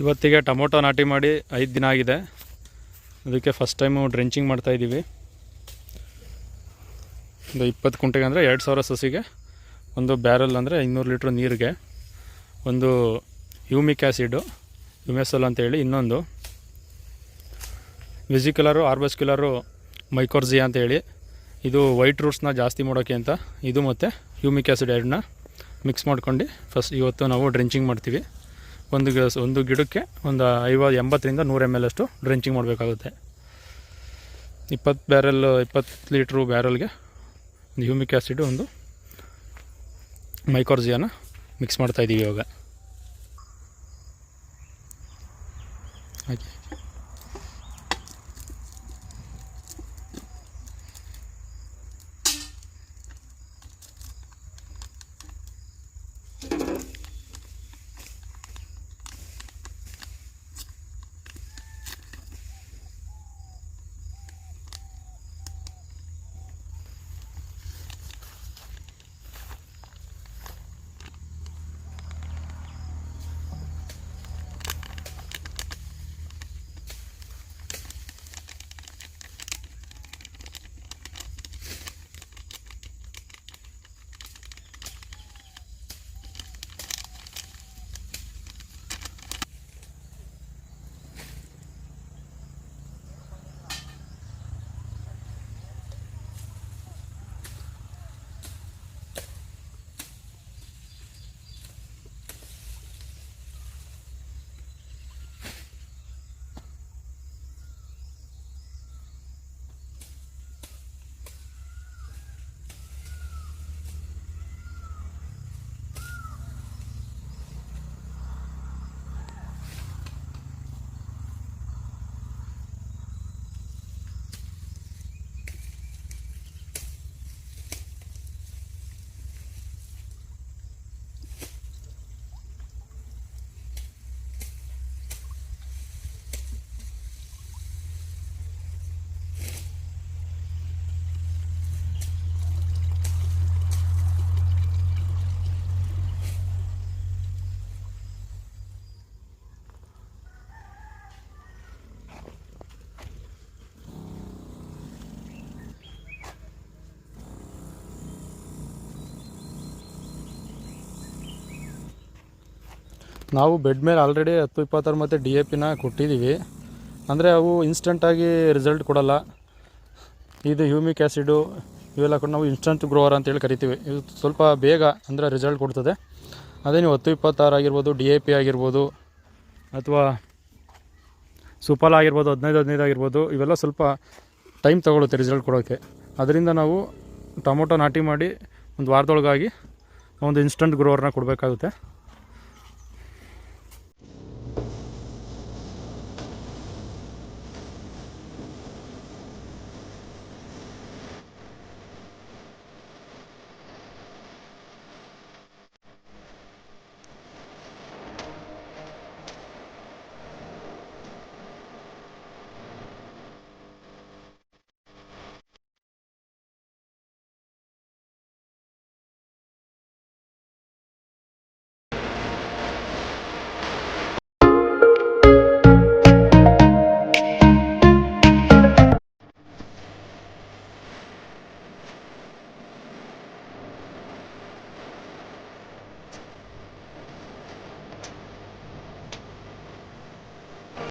ಇವತ್ತಿಗೆ ಟೊಮೊಟೊ ನಾಟಿ ಮಾಡಿ 5 ದಿನ ಆಗಿದೆ. ಅದಕ್ಕೆ ಫಸ್ಟ್ ಟೈಮು ಡ್ರೆಂಚಿಂಗ್ ಮಾಡ್ತಾಯಿದ್ದೀವಿ. ಒಂದು 20 ಕುಂಟೆಗೆ ಅಂದರೆ 2000 ಸಸಿಗೆ ಒಂದು ಬ್ಯಾರಲ್ ಅಂದರೆ 200 ಲೀಟ್ರ್ ನೀರಿಗೆ ಒಂದು ಹ್ಯೂಮಿಕ್ ಆ್ಯಸಿಡು ಯುಮೆಸಲ್ ಅಂತೇಳಿ, ಇನ್ನೊಂದು ವಿಸಿಕ್ಯುಲರು ಆರ್ಬಸ್ಕ್ಯುಲರು ಮೈಕೋರ್ಜಿಯಾ ಅಂತೇಳಿ, ಇದು ವೈಟ್ ರೂಟ್ಸ್ನ ಜಾಸ್ತಿ ಮಾಡೋಕ್ಕೆ ಅಂತ ಇದು ಮತ್ತು ಹ್ಯೂಮಿಕ್ ಆ್ಯಸಿಡ್ ಎರಡನ್ನ ಮಿಕ್ಸ್ ಮಾಡ್ಕೊಂಡು ಫಸ್ಟ್ ಇವತ್ತು ನಾವು ಡ್ರೆಂಚಿಂಗ್ ಮಾಡ್ತೀವಿ. ಒಂದು ಗಿಡಕ್ಕೆ ಒಂದು 80ರಿಂದ 100 ml ಅಷ್ಟು ಡ್ರೆಂಚಿಂಗ್ ಮಾಡಬೇಕಾಗುತ್ತೆ. 20 ಲೀಟ್ರು ಬ್ಯಾರಲ್ಗೆ ಒಂದು ಹ್ಯೂಮಿಕ್ ಆ್ಯಸಿಡ್ ಒಂದು ಮೈಕೋರ್ಜಿಯಾನ ಮಿಕ್ಸ್ ಮಾಡ್ತಾಯಿದ್ದೀವಿ ಇವಾಗ. ಹಾಗೆ ನಾವು ಬೆಡ್ ಮೇಲೆ ಆಲ್ರೆಡಿ 10-26 ಮತ್ತು DAPನ ಕೊಟ್ಟಿದ್ದೀವಿ. ಅಂದರೆ ಅವು ಇನ್ಸ್ಟಂಟಾಗಿ ರಿಸಲ್ಟ್ ಕೊಡೋಲ್ಲ. ಇದು ಹ್ಯೂಮಿಕ್ ಆ್ಯಸಿಡು ಇವೆಲ್ಲ ಕೂಡ ನಾವು ಇನ್ಸ್ಟಂಟ್ ಗ್ರೋವರ್ ಅಂತೇಳಿ ಕರಿತೀವಿ. ಇದು ಸ್ವಲ್ಪ ಬೇಗ ಅಂದರೆ ರಿಸಲ್ಟ್ ಕೊಡ್ತದೆ. ಅದೇ ನೀವು 10-26 ಆಗಿರ್ಬೋದು, DAP ಆಗಿರ್ಬೋದು, ಅಥವಾ ಸುಫಲ ಆಗಿರ್ಬೋದು, 15 ಆಗಿರ್ಬೋದು, ಇವೆಲ್ಲ ಸ್ವಲ್ಪ ಟೈಮ್ ತೊಗೊಳುತ್ತೆ ರಿಸಲ್ಟ್ ಕೊಡೋಕ್ಕೆ. ಅದರಿಂದ ನಾವು ಟೊಮೊಟೊ ನಾಟಿ ಮಾಡಿ ಒಂದು ವಾರದೊಳಗಾಗಿ ಒಂದು ಇನ್ಸ್ಟಂಟ್ ಗ್ರೋವರ್ನ ಕೊಡಬೇಕಾಗುತ್ತೆ.